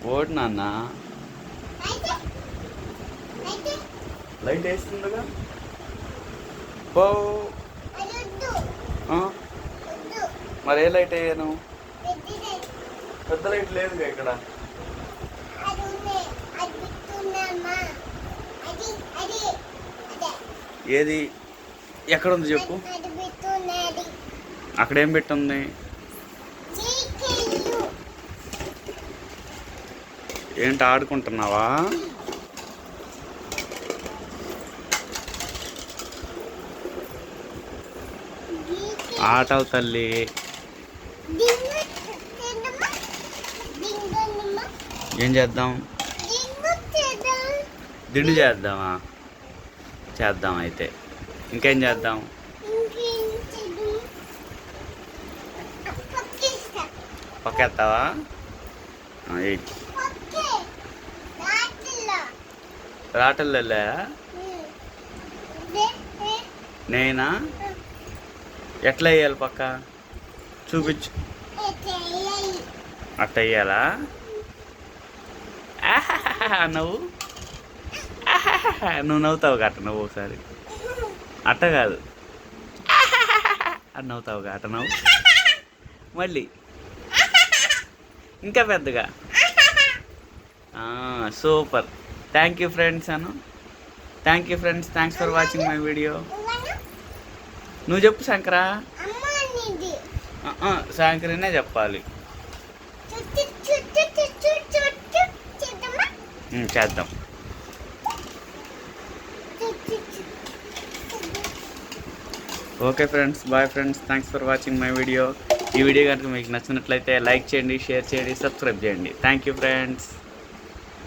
Vote నాన్న. Light వేస్తుండగా పో. మరి ఏ లైట్ వేయను? పెద్ద లైట్ లేదుగా ఇక్కడ. ఏది ఎక్కడ ఉంది చెప్పు. అక్కడేం పెట్టుంది? ఏంటి ఆడుకుంటున్నావా? ఆటలు తల్లి. ఏం చేద్దాం? దిండు చేద్దామా? చేద్దాం అయితే. ఇంకేం చేద్దాం? పక్కేస్తావా? రాటల్లా నేనా? ఎట్లా వేయాలి పక్క? చూపించు. అట్ట వేయాలా? నువ్వు నువ్వు నవ్వుతావు అట్ట. నువ్వు ఒకసారి అట్ట కాదు, అని నవ్వుతావు అట్ట. నవ్వు మళ్ళీ ఇంకా పెద్దగా. సూపర్. థ్యాంక్ యూ ఫ్రెండ్స్ అను. Thank you friends. Thanks for watching my video. నువ్వు చెప్పు శంకరా. శంకరనే చెప్పాలి. చేద్దాం. Okay friends, bye friends. Thanks for watching my video. ఈ వీడియో కనుక మీకు నచ్చినట్లయితే లైక్ చేయండి, షేర్ చేయండి, సబ్స్క్రైబ్ చేయండి. Thank you friends.